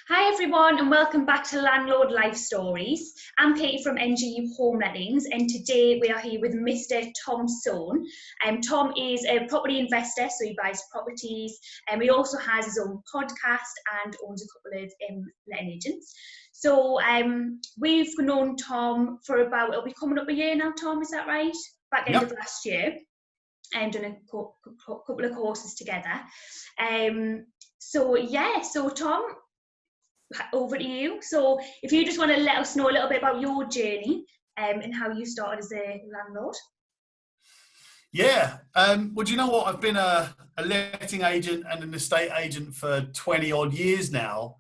Hi everyone and welcome back to Landlord Life Stories. I'm Katie from NGU Home Lettings and today we are here with Mr. Tom Sohn. Tom is a property investor, so he buys properties and he also has his own podcast and owns a couple of letting agents. So we've known Tom for it'll be coming up a year now, Tom, is that right? Back end of last year and done a couple of courses together. So Tom, over to you. So if you just want to let us know a little bit about your journey and how you started as a landlord. Yeah. Well, do you know what? I've been a letting agent and an estate agent for 20 odd years now.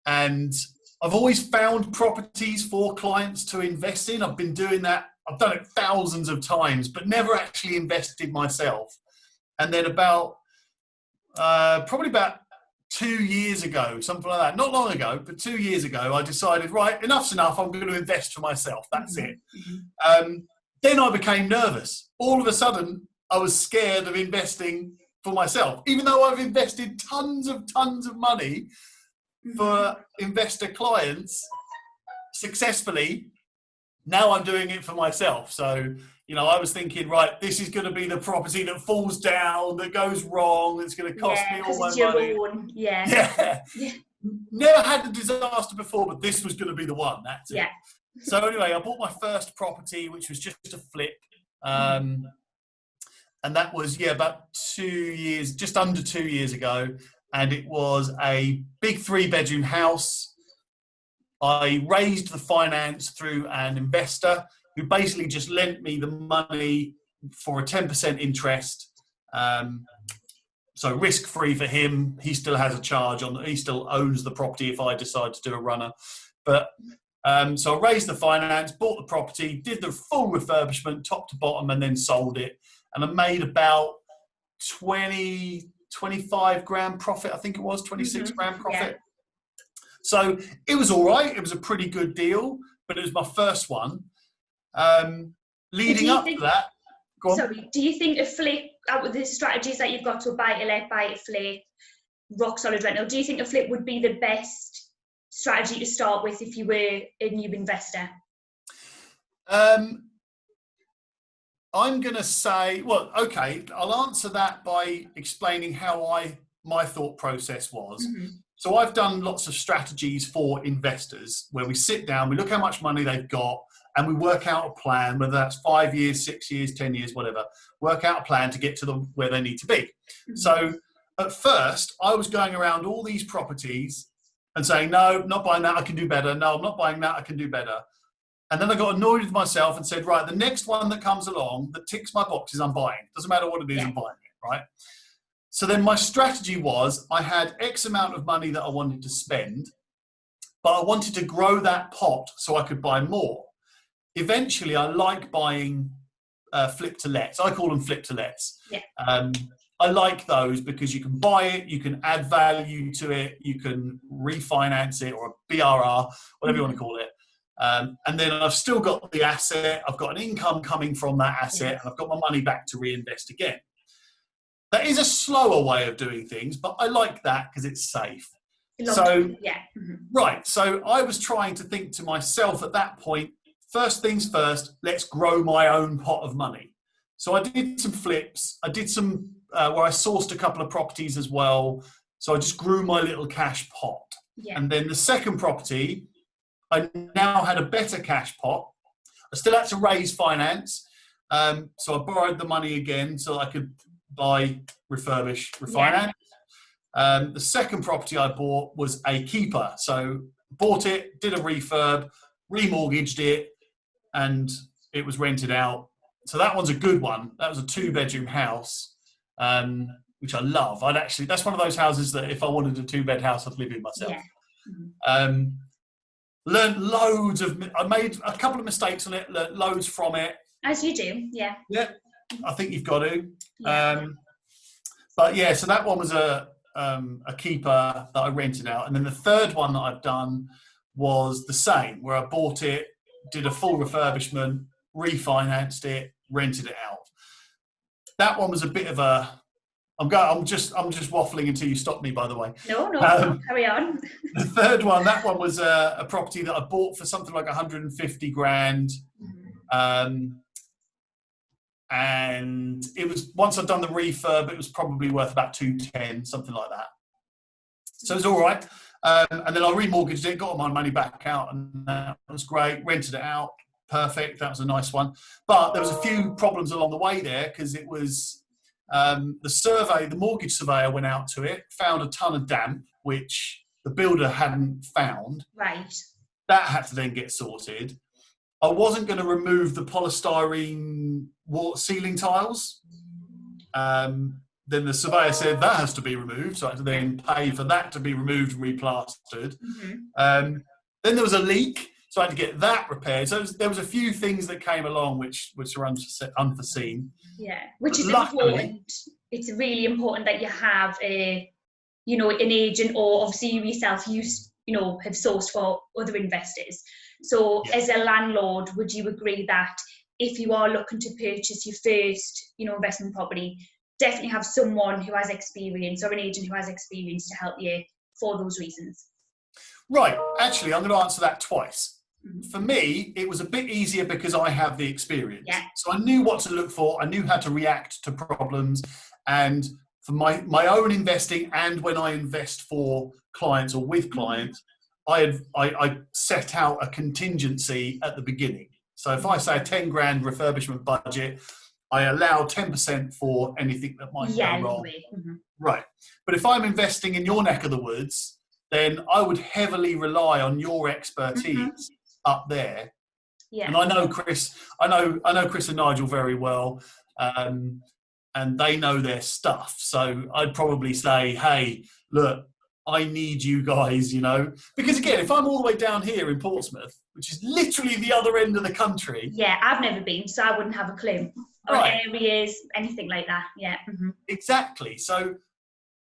And I've always found properties for clients to invest in. I've been doing that. I've done it thousands of times, but never actually invested myself. And then probably about 2 years ago, something like that, not long ago, but 2 years ago, I decided, right, enough's enough. I'm going to invest for myself. That's it. Then I became nervous. All of a sudden, I was scared of investing for myself, even though I've invested tons of money for investor clients successfully. Now I'm doing it for myself. So, I was thinking, right, this is going to be the property that falls down, that goes wrong, that's going to cost me all my money. Yeah. Never had a disaster before, but this was going to be the one. That's it. So anyway, I bought my first property, which was just a flip. And that was, about 2 years, just under 2 years ago. And it was a big 3-bedroom house. I raised the finance through an investor who basically just lent me the money for a 10% interest. So risk-free for him. He still has a charge he still owns the property if I decide to do a runner. But so I raised the finance, bought the property, did the full refurbishment, top to bottom, and then sold it. And I made about 25 grand profit, I think it was, 26 grand profit. Yeah. So it was all right. It was a pretty good deal, but it was my first one. Leading up to that, go on. Sorry, do you think a flip, out of the strategies that you've got to buy to let, buy to flip, rock solid rental, do you think a flip would be the best strategy to start with if you were a new investor? I'm going to say, well, okay, I'll answer that by explaining how my thought process was. So I've done lots of strategies for investors where we sit down, we look how much money they've got, and we work out a plan, whether that's 5 years, 6 years, 10 years, whatever, work out a plan to get to where they need to be. So at first, I was going around all these properties and saying, no, not buying that, I can do better. No, I'm not buying that, I can do better. And then I got annoyed with myself and said, right, the next one that comes along that ticks my boxes, I'm buying. Doesn't matter what it is, I'm buying it, right? So then my strategy was I had X amount of money that I wanted to spend, but I wanted to grow that pot so I could buy more. Eventually, I like buying flip to lets. I call them flip to lets. I like those because you can buy it, you can add value to it, you can refinance it, or a BRR, whatever you want to call it. And then I've still got the asset, I've got an income coming from that asset, and I've got my money back to reinvest again. That is a slower way of doing things, but I like that because it's safe. Right. So I was trying to think to myself at that point, first things first, let's grow my own pot of money. So I did some flips. I did some where I sourced a couple of properties as well. So I just grew my little cash pot. And then the second property, I now had a better cash pot. I still had to raise finance. So I borrowed the money again so I could buy, refurbish, refinance. The second property I bought was a keeper. So bought it, did a refurb, remortgaged it, and it was rented out. So that one's a good one. That was a 2-bedroom house, which I love. That's one of those houses that if I wanted a 2-bed house, I'd live in myself. Learned loads I made a couple of mistakes on it, learned loads from it. As you do, yeah. I think you've got to. But yeah, so that one was a keeper that I rented out. And then the third one that I've done was the same, where I bought it, did a full refurbishment, refinanced it, rented it out. That one was a bit of I'm just waffling until you stop me, by the way. No, carry on. The third one, that one was a property that I bought for something like 150 grand. And it was, once I'd done the refurb, it was probably worth about 210, something like that. So it was all right. And then I remortgaged it, got all my money back out, and that was great. Rented it out, perfect. That was a nice one. But there was a few problems along the way there, because it was the mortgage surveyor went out to it, found a ton of damp, which the builder hadn't found. Right. That had to then get sorted. I wasn't going to remove the polystyrene ceiling tiles. Then the surveyor said that has to be removed, so I had to then pay for that to be removed and replastered. Then there was a leak, so I had to get that repaired. So there was a few things that came along which were unforeseen. Yeah, which is important. It's really important that you have an agent, or obviously you yourself, have sourced for other investors. So as a landlord, would you agree that if you are looking to purchase your first, investment property, definitely have someone who has experience, or an agent who has experience, to help you for those reasons? Right. Actually, I'm going to answer that twice. For me, it was a bit easier because I have the experience. Yeah. So I knew what to look for. I knew how to react to problems. And for my own investing, and when I invest for clients or with clients, I set out a contingency at the beginning. So if I say a 10 grand refurbishment budget, I allow 10% for anything that might go wrong. Right. But if I'm investing in your neck of the woods, then I would heavily rely on your expertise up there. Yeah. And I know Chris and Nigel very well, and they know their stuff. So I'd probably say, hey, look, I need you guys, because again, if I'm all the way down here in Portsmouth, which is literally the other end of the country. Yeah, I've never been, so I wouldn't have a clue. Right. Or areas, anything like that. Yeah. Exactly. So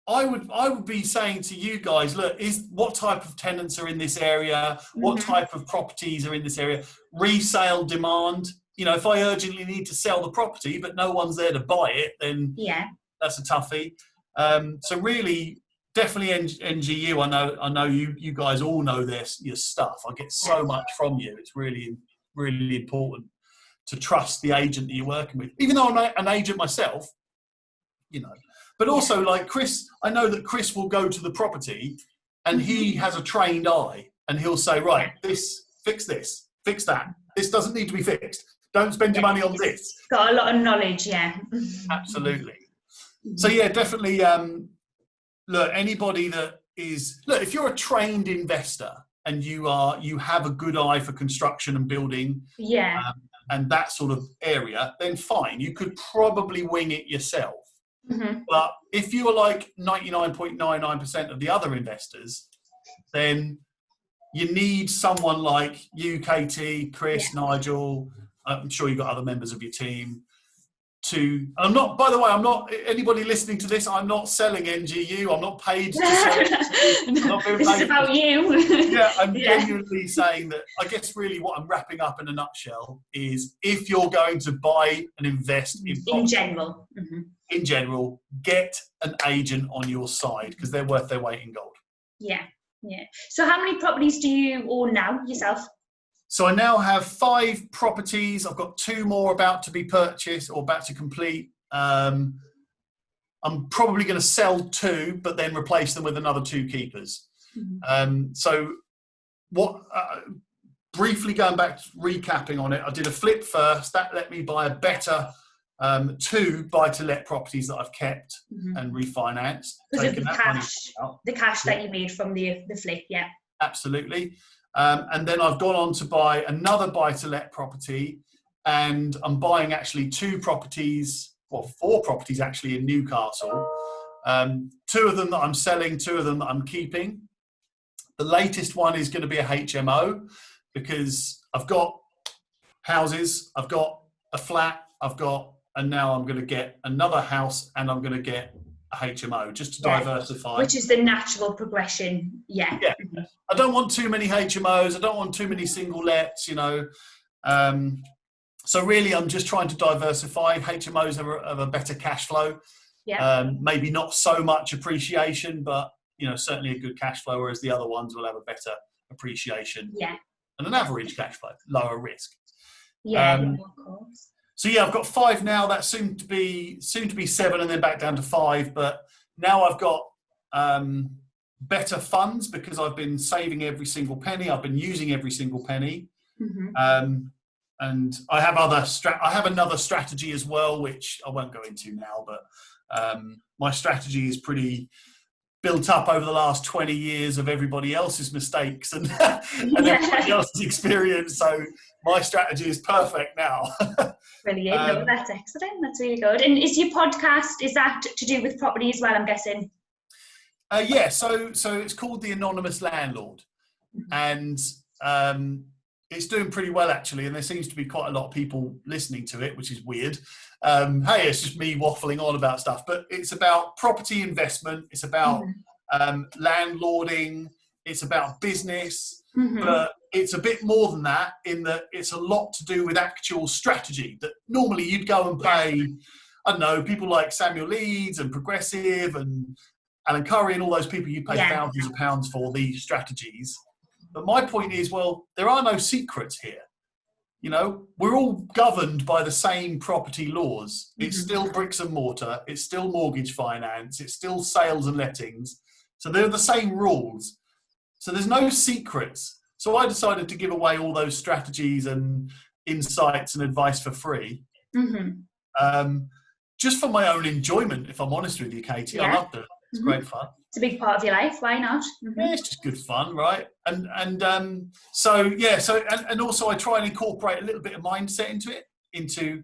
I would be saying to you guys, look, what type of tenants are in this area? What type of properties are in this area? Resale demand. If I urgently need to sell the property, but no one's there to buy it, then that's a toughie. So really, definitely NGU. I know you guys all know your stuff. I get so much from you. It's really, really important to trust the agent that you're working with. Even though I'm an agent myself, But also, like Chris, I know that Chris will go to the property and he has a trained eye, and he'll say, right, fix this, fix that. This doesn't need to be fixed. Don't spend your money on this. Got a lot of knowledge, Absolutely. So definitely. Look, anybody that if you're a trained investor and you have a good eye for construction and building, and that sort of area, then fine, you could probably wing it yourself. But if you are like 99.99% of the other investors, then you need someone like you, Katie, Chris, Nigel. I'm sure you've got other members of your team. I'm not anybody listening to this, I'm not selling NGU. I'm not paid to sell it. I'm not being paid. This is about you. I'm genuinely saying that. I guess really what I'm wrapping up in a nutshell is, if you're going to buy and invest in property, in general, get an agent on your side, because they're worth their weight in gold. Yeah. So how many properties do you own now yourself? So I now have 5 properties. I've got 2 more about to be purchased or about to complete. I'm probably going to sell 2, but then replace them with another 2 keepers. So briefly going back, recapping on it, I did a flip first. That let me buy a better 2 buy-to-let properties that I've kept and refinanced. Because of the cash that you made from the flip, Absolutely. And then I've gone on to buy another buy-to-let property, and I'm buying actually 4 properties actually in Newcastle. 2 of them that I'm selling, 2 of them that I'm keeping. The latest one is going to be a HMO, because I've got houses, I've got a flat, and now I'm going to get another house, and I'm going to get a HMO, just to diversify. Which is the natural progression, I don't want too many HMOs. I don't want too many single lets, So really, I'm just trying to diversify. HMOs have a better cash flow. Yeah. Maybe not so much appreciation, but certainly a good cash flow, whereas the other ones will have a better appreciation and an average cash flow, lower risk. Yeah, of course. So yeah, I've got 5 now. That's soon to be 7, and then back down to 5. But now I've got better funds because I've been saving every single penny. I've been using every single penny, and I have another strategy as well, which I won't go into now. But my strategy is pretty built up over the last 20 years of everybody else's mistakes and everybody else's experience. So my strategy is perfect now. Brilliant. No, that's excellent. That's really good. And is your podcast, is that to do with property as well, I'm guessing? Yeah, so it's called The Anonymous Landlord. And it's doing pretty well, actually. And there seems to be quite a lot of people listening to it, which is weird. Hey, it's just me waffling on about stuff. But it's about property investment. It's about landlording. It's about business. But it's a bit more than that, in that it's a lot to do with actual strategy that normally you'd go and pay, I don't know, people like Samuel Leeds and Progressive and Alan Curry and all those people you pay thousands of pounds for these strategies. But my point is, well, there are no secrets here. We're all governed by the same property laws. It's still bricks and mortar. It's still mortgage finance. It's still sales and lettings. So they're the same rules. So there's no secrets. So I decided to give away all those strategies and insights and advice for free. Just for my own enjoyment, if I'm honest with you, Katie. I loved it. It's great fun. It's a big part of your life. Why not? Yeah, it's just good fun, right? And also I try and incorporate a little bit of mindset into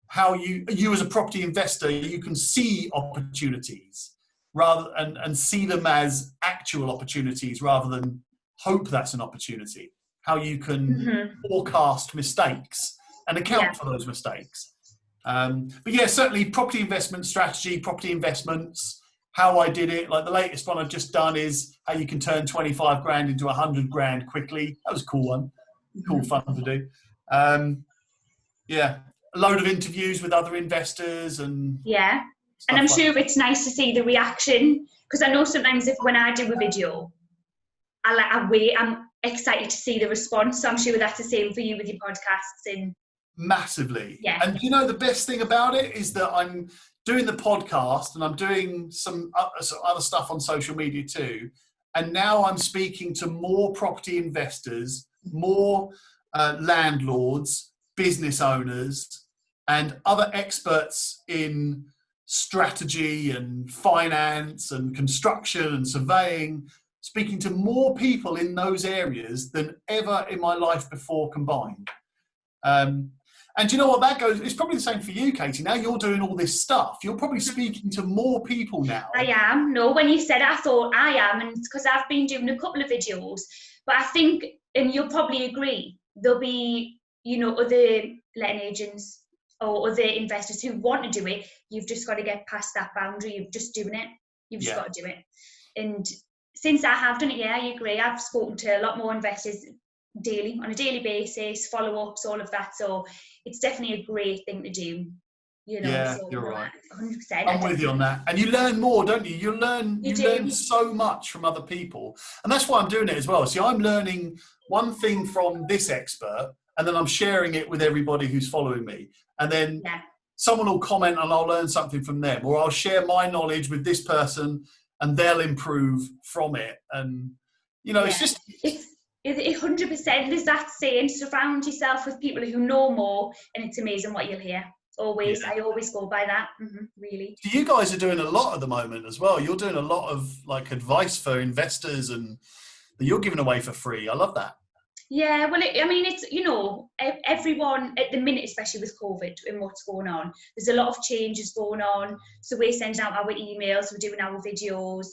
how you as a property investor, you can see opportunities and see them as actual opportunities rather than hope that's an opportunity. How you can forecast mistakes and account for those mistakes. But yeah, certainly property investment strategy, property investments, how I did it. Like the latest one I've just done is how you can turn 25 grand into 100 grand quickly. That was a cool one. Cool fun to do. Yeah, a load of interviews with other investors and I'm sure it's nice to see the reaction, because I know sometimes when I do a video, I'm excited to see the response. So I'm sure that's the same for you with your podcasts. And massively. And the best thing about it is that I'm doing the podcast and I'm doing some other stuff on social media too. And now I'm speaking to more property investors, more landlords, business owners, and other experts in strategy and finance and construction and surveying, speaking to more people in those areas than ever in my life before combined. And you know what, that goes, it's probably the same for you, Katie. Now you're doing all this stuff. You're probably speaking to more people now. I am. No, when you said it, I thought I am. And it's because I've been doing a couple of videos. But I think, and you'll probably agree, there'll be, other letting agents or other investors who want to do it. You've just got to get past that boundary. You're just doing it. You've just got to do it. And since I have done it, I agree. I've spoken to a lot more investors on a daily basis, follow-ups, all of that. So it's definitely a great thing to do. Yeah, so, you're right. 100%. I'm with you on that. And you learn more, don't you? You learn so much from other people. And that's why I'm doing it as well. See, I'm learning one thing from this expert, and then I'm sharing it with everybody who's following me. And then someone will comment and I'll learn something from them. Or I'll share my knowledge with this person and they'll improve from it. And, it's just... It's 100%. There's that saying, surround yourself with people who know more, and it's amazing what you'll hear. Always. I always go by that. Really. So you guys are doing a lot at the moment as well. You're doing a lot of advice for investors and that you're giving away for free. I love that. Yeah, well, it's, everyone at the minute, especially with COVID and what's going on, there's a lot of changes going on. So we're sending out our emails, we're doing our videos.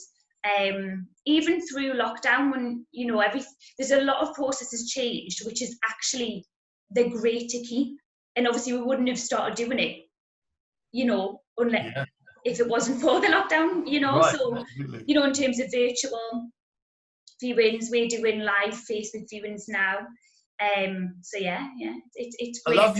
Even through lockdown, when there's a lot of processes changed, which is actually they're great to keep. And obviously we wouldn't have started doing it, unless if it wasn't for the lockdown, Right, so absolutely. in terms of virtual viewings, we're doing live Facebook viewings now. So it's I great. love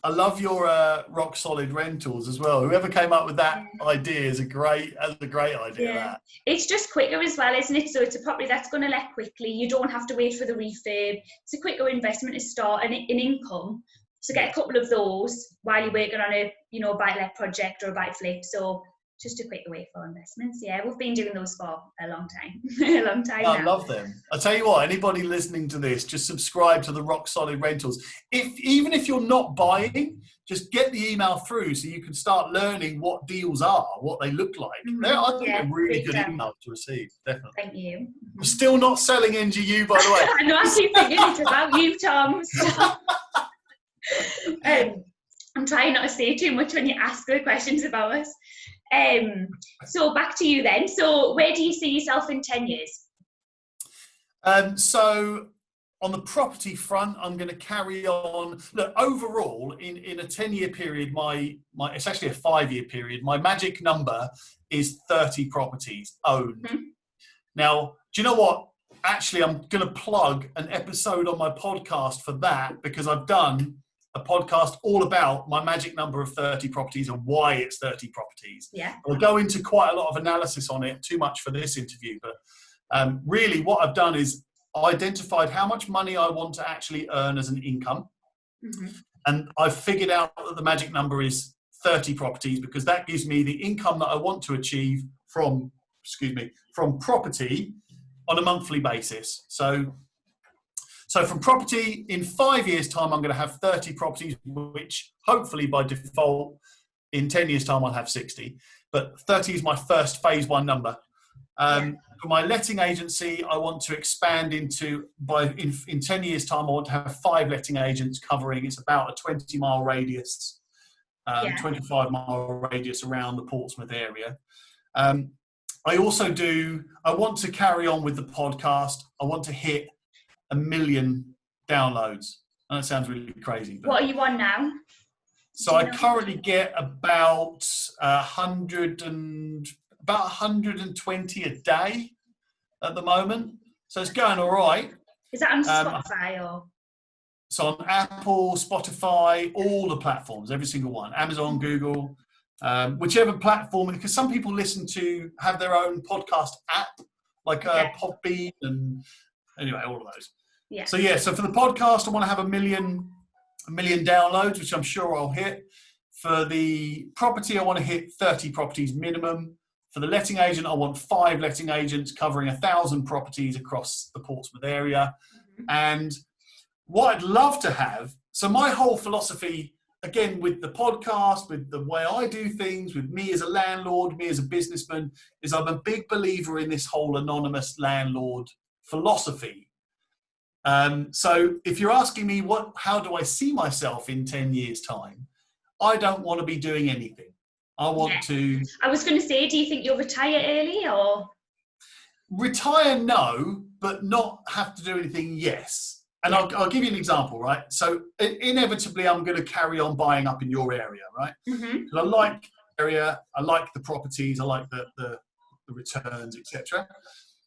I love your rock solid rentals as well. Whoever came up with that idea is a great idea. Yeah. That It's just quicker as well, isn't it? So it's a property that's going to let quickly. You don't have to wait for the refurb. It's a quicker investment to start an income. So get a couple of those while you're working on a buy-to-let project or a buy-to-flip. So just a quicker way for investments. Yeah, we've been doing those for a long time. A long time now. I love them. I'll tell you what, anybody listening to this, just subscribe to the Rock Solid Rentals. Even if you're not buying, just get the email through so you can start learning what deals are, what they look like. I think they're really good emails to receive, definitely. Thank you. I'm still not selling NGU, by the way. I know, I keep thinking it's about you, Tom. I'm trying not to say too much when you ask the questions about us. So back to you then. So where do you see yourself in 10 years? So on the property front, I'm going to carry on. Look, overall, in a 10-year period, it's actually a 5-year period, my magic number is 30 properties owned. Mm-hmm. Now, do you know what? Actually, I'm going to plug an episode on my podcast for that, because I've done a podcast all about my magic number of 30 properties and why it's 30 properties. Yeah. I'll go into quite a lot of analysis on it, too much for this interview, but really what I've done is identified how much money I want to actually earn as an income. Mm-hmm. And I've figured out that the magic number is 30 properties, because that gives me the income that I want to achieve from property on a monthly basis. So from property, in 5 years' time, I'm going to have 30 properties, which hopefully by default, in 10 years' time, I'll have 60. But 30 is my first phase 1 number. For my letting agency, I want to expand into, in 10 years' time, I want to have 5 letting agents covering, it's about a 20-mile radius, 25-mile radius around the Portsmouth area. I want to carry on with the podcast. I want to hit 1 million downloads. And that sounds really crazy. But what are you on now? So I currently get about 120 a day at the moment. So it's going all right. Is that on Spotify or? So on Apple, Spotify, all the platforms, every single one, Amazon, Google, whichever platform, because some people have their own podcast app, like Podbean and anyway, all of those. Yeah. So for the podcast, I want to have 1 million downloads, which I'm sure I'll hit. For the property, I want to hit 30 properties minimum. For the letting agent, I want 5 letting agents covering 1,000 properties across the Portsmouth area. Mm-hmm. And what I'd love to have, so my whole philosophy, again, with the podcast, with the way I do things, with me as a landlord, me as a businessman, is I'm a big believer in this whole anonymous landlord philosophy. So if you're asking me how do I see myself in 10 years' time, I don't want to be doing anything. I want to... I was going to say, do you think you'll retire early or? Retire, no, but not have to do anything, yes. And I'll give you an example, right? So inevitably, I'm going to carry on buying up in your area, right? Mm-hmm. I like the area, I like the properties, I like the returns, etc.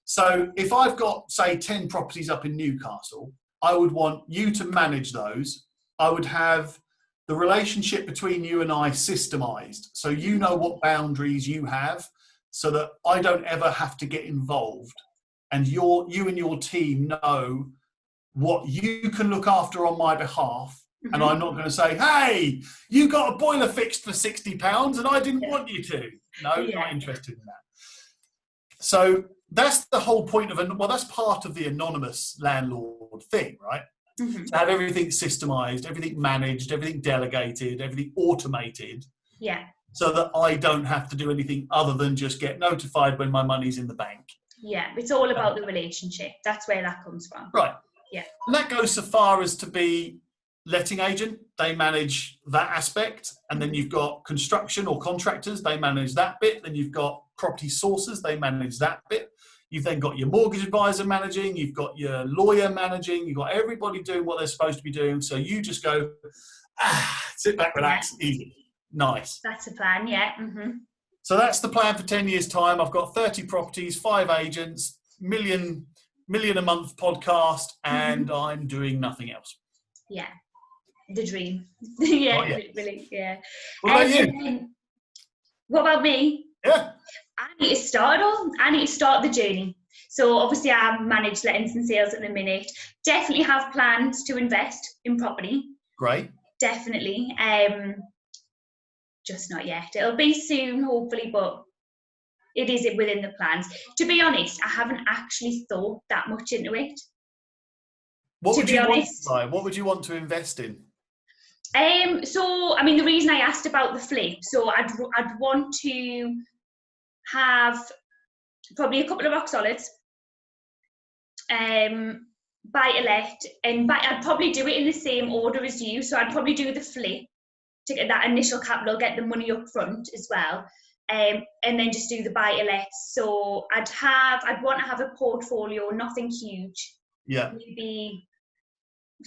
So if I've got, say, 10 properties up in Newcastle, I would want you to manage those. I would have the relationship between you and I systemized. So you know what boundaries you have so that I don't ever have to get involved. And you and your team know what you can look after on my behalf. Mm-hmm. And I'm not going to say, hey, you got a boiler fixed for £60 and I didn't want you to. No, not interested in that. So that's the whole point that's part of the anonymous landlord thing, right? Mm-hmm. To have everything systemized, everything managed, everything delegated, everything automated. Yeah. So that I don't have to do anything other than just get notified when my money's in the bank. Yeah, it's all about the relationship. That's where that comes from. Right. Yeah. And that goes so far as to be letting agent. They manage that aspect. And then you've got construction or contractors. They manage that bit. Then you've got property sources. They manage that bit. You've then got your mortgage advisor managing. You've got your lawyer managing. You've got everybody doing what they're supposed to be doing. So you just go, sit back, relax, easy. Nice. That's the plan, yeah. Mm-hmm. So that's the plan for 10 years' time. I've got 30 properties, 5 agents, million a month podcast, and I'm doing nothing else. Yeah. the dream. Yeah, Oh, yeah. really, yeah. What about you? What about me? Yeah. I need to start the journey. So obviously I manage lettings and sales at the minute. Definitely have plans to invest in property. Great. Definitely. Just not yet. It'll be soon, hopefully, but it is within the plans. To be honest, I haven't actually thought that much into it. What would you want to honest. buy? What would you want to invest in? So I mean, the reason I asked about the flip, so I'd want to have probably a couple of rock solids, buy to let, and I'd probably do it in the same order as you. So I'd probably do the flip to get that initial capital, get the money up front as well, and then just do the buy to let. So I'd want to have a portfolio, nothing huge. Yeah. Maybe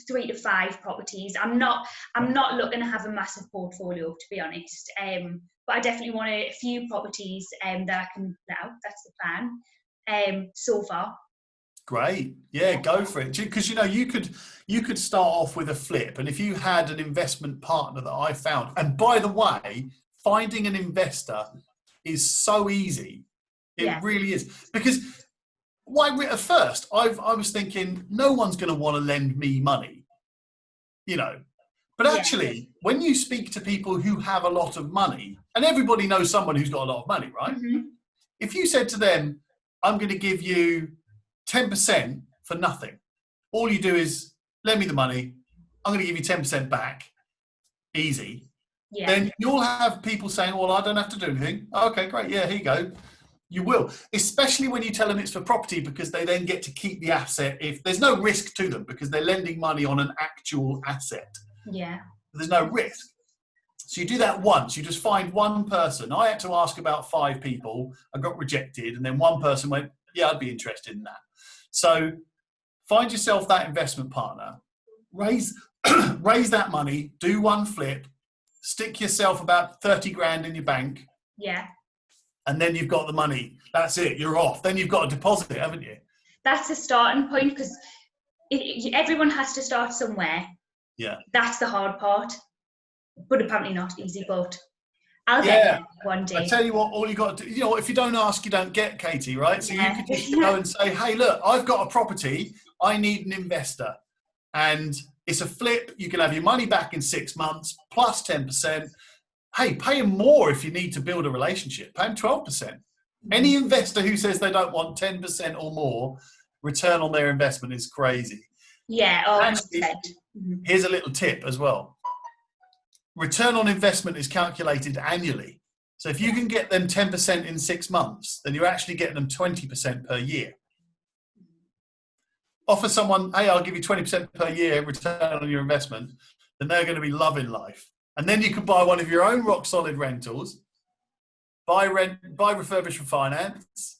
3 to 5 properties. I'm not looking to have a massive portfolio, to be honest. But I definitely want a few properties that I can let out. That's the plan. So far. Great. Yeah, go for it. Because you could start off with a flip, and if you had an investment partner that I found, and by the way, finding an investor is so easy. It really is. Because at first I was thinking no one's going to want to lend me money, But actually, when you speak to people who have a lot of money, and everybody knows someone who's got a lot of money, right? Mm-hmm. If you said to them, I'm going to give you 10% for nothing, all you do is lend me the money, I'm going to give you 10% back, easy. Yeah. Then you'll have people saying, well, I don't have to do anything. Okay, great. Yeah, here you go. You will, especially when you tell them it's for property, because they then get to keep the asset. If there's no risk to them, because they're lending money on an actual asset. Yeah. There's no risk. So you do that once. You just find one person. I had to ask about 5 people. I got rejected. And then one person went, yeah, I'd be interested in that. So find yourself that investment partner. Raise that money. Do one flip. Stick yourself about 30 grand in your bank. Yeah. And then you've got the money. That's it. You're off. Then you've got a deposit, haven't you? That's the starting point, because everyone has to start somewhere. Yeah. That's the hard part. But apparently not easy, but I'll get there one day. I tell you what, all you got to do, if you don't ask, you don't get, Katie, right? So you could just go and say, hey, look, I've got a property. I need an investor. And it's a flip. You can have your money back in 6 months, plus 10%. Hey, pay them more if you need to build a relationship. Pay them 12%. Any investor who says they don't want 10% or more return on their investment is crazy. Yeah. Actually, here's a little tip as well. Return on investment is calculated annually. So if you can get them 10% in 6 months, then you're actually getting them 20% per year. Offer someone, hey, I'll give you 20% per year return on your investment, then they're going to be loving life. And then you can buy one of your own rock solid rentals, buy refurbished and finance,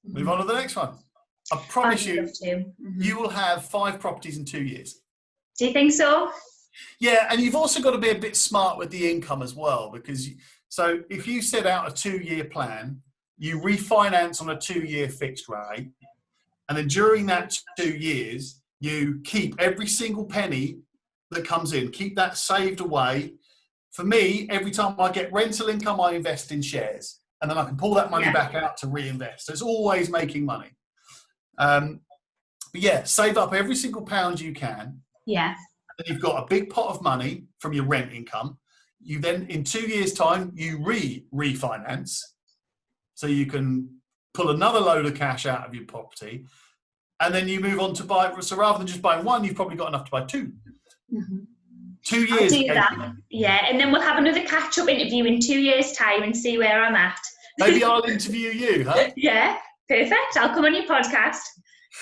move on to the next one. I promise you, you will have 5 properties in 2 years. Do you think so? Yeah, and you've also got to be a bit smart with the income as well, because so if you set out a 2-year plan, you refinance on a 2-year fixed rate, and then during that 2 years, you keep every single penny that comes in, keep that saved away. For me, every time I get rental income, I invest in shares, and then I can pull that money back out to reinvest. So it's always making money. But yeah, save up every single pound you can. Yeah. And you've got a big pot of money from your rent income. You then, in 2 years' time, you refinance, so you can pull another load of cash out of your property, and then you move on to buy. So rather than just buying one, you've probably got enough to buy 2. Mm-hmm. 2 years. I'll do that. Yeah, and then we'll have another catch-up interview in 2 years' time and see where I'm at. Maybe I'll interview you, huh? Yeah, perfect. I'll come on your podcast.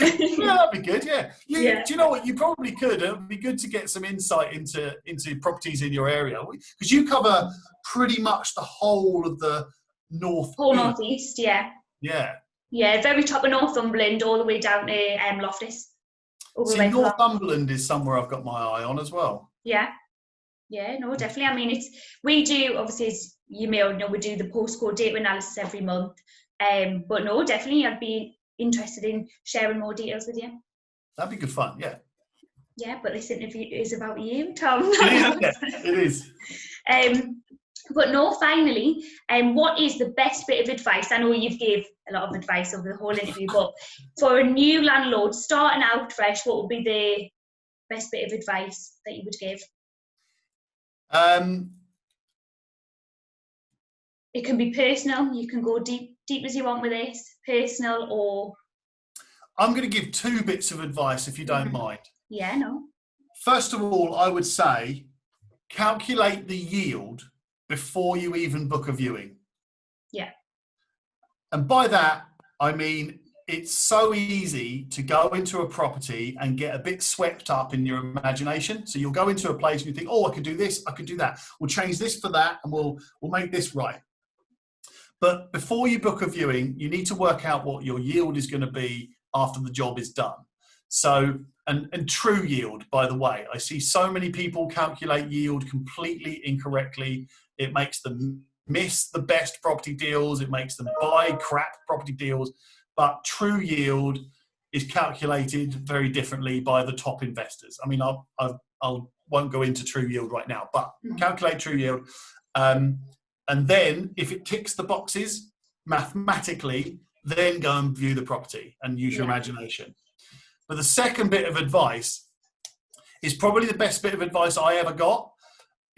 Yeah, that'd be good. Yeah. Do you know what? You probably could. It would be good to get some insight into properties in your area, because you cover pretty much the whole of the northeast. Yeah. Yeah. Yeah, very top of Northumberland, all the way down to Loftus. See, Northumberland is somewhere I've got my eye on as well. Yeah. Yeah, no, definitely. I mean, we do, obviously, as you may all know, we do the postcode data analysis every month. But no, definitely, I'd be interested in sharing more details with you. That'd be good fun, yeah. Yeah, but this interview is about you, Tom. It is, isn't it? It is. But no, finally, what is the best bit of advice? I know you've gave a lot of advice over the whole interview, but for a new landlord starting out fresh, what would be the best bit of advice that you would give? It can be personal. You can go deep as you want with this, personal or... I'm going to give 2 bits of advice, if you don't mind. Yeah, no. First of all, I would say calculate the yield before you even book a viewing. Yeah. And by that, I mean, it's so easy to go into a property and get a bit swept up in your imagination. So you'll go into a place and you think, oh, I could do this, I could do that. We'll change this for that and we'll make this right. But before you book a viewing, you need to work out what your yield is going to be after the job is done. So, and true yield, by the way, I see so many people calculate yield completely incorrectly. It makes them miss the best property deals. It makes them buy crap property deals. But true yield is calculated very differently by the top investors. I mean, I won't go into true yield right now, but calculate true yield. And then if it ticks the boxes mathematically, then go and view the property and use your imagination. But the second bit of advice is probably the best bit of advice I ever got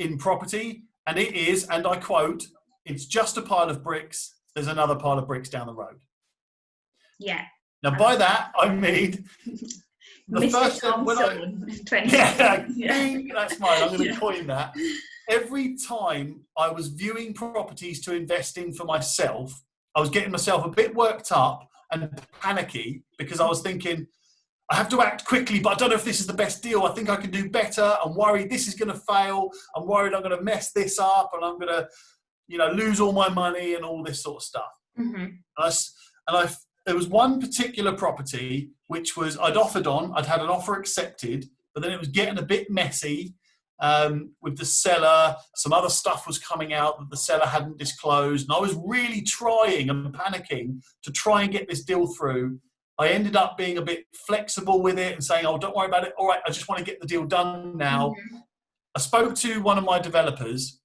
in property. And it is, and I quote, it's just a pile of bricks. There's another pile of bricks down the road. Yeah. Now, by that, I mean, the Mr. first time when that's mine. I'm going to coin that. Every time I was viewing properties to invest in for myself, I was getting myself a bit worked up and panicky because I was thinking, I have to act quickly, but I don't know if this is the best deal. I think I can do better. I'm worried this is going to fail. I'm worried I'm going to mess this up and I'm going to, lose all my money and all this sort of stuff. Mm-hmm. There was one particular property which was I'd offered on. I'd had an offer accepted, but then it was getting a bit messy with the seller. Some other stuff was coming out that the seller hadn't disclosed, and I was really trying and panicking to try and get this deal through. I ended up being a bit flexible with it and saying, oh, don't worry about it. All right, I just want to get the deal done now. Mm-hmm. I spoke to one of my developers,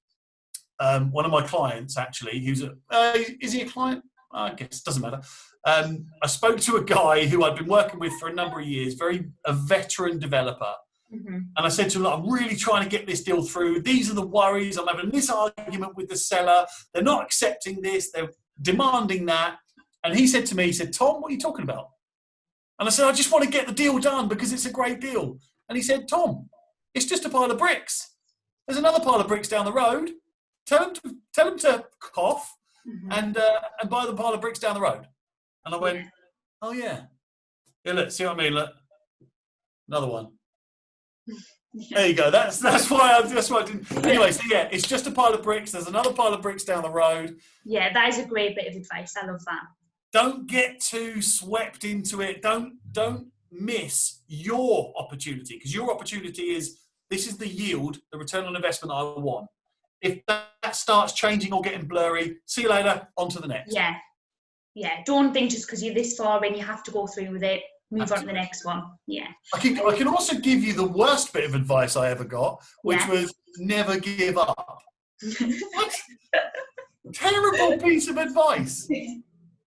one of my clients, actually, is he a client? I guess it doesn't matter. I spoke to a guy who I'd been working with for a number of years, a veteran developer. Mm-hmm. And I said to him, I'm really trying to get this deal through. These are the worries. I'm having this argument with the seller. They're not accepting this. They're demanding that. And he said to me, Tom, what are you talking about? And I said, I just want to get the deal done because it's a great deal. And he said, Tom, it's just a pile of bricks. There's another pile of bricks down the road. Tell him to cough and buy the pile of bricks down the road. And I went, oh yeah. Yeah, look, see what I mean? Look, another one. There you go. That's why I didn't. Anyway, so yeah, it's just a pile of bricks. There's another pile of bricks down the road. Yeah, that is a great bit of advice. I love that. Don't get too swept into it. Don't miss your opportunity, because your opportunity is, this is the yield, the return on investment I want. If that starts changing or getting blurry, see you later, on to the next. Yeah. Don't think just because you're this far in, you have to go through with it. Move on to the next one. Yeah. I can also give you the worst bit of advice I ever got, which was never give up. Terrible piece of advice.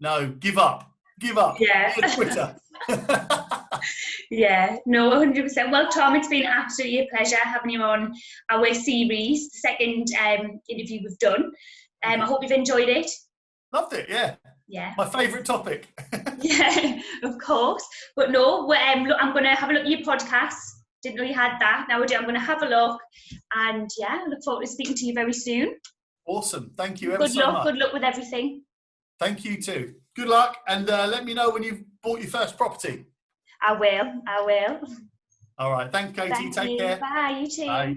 No, give up. Give up. Yeah. Twitter. Yeah, no, 100%. Well, Tom, it's been absolutely a pleasure having you on our series, the second interview we've done. I hope you've enjoyed it. Loved it, yeah. Yeah. My favourite topic. Yeah, of course. But no, look, I'm going to have a look at your podcast. Didn't know you had that. Now I'm going to have a look. And yeah, I look forward to speaking to you very soon. Awesome. Thank you ever so much. Good luck with everything. Thank you too. Good luck. And let me know when you've bought your first property. I will. All right. Thanks, Katie. Take care. Bye. You too. Bye.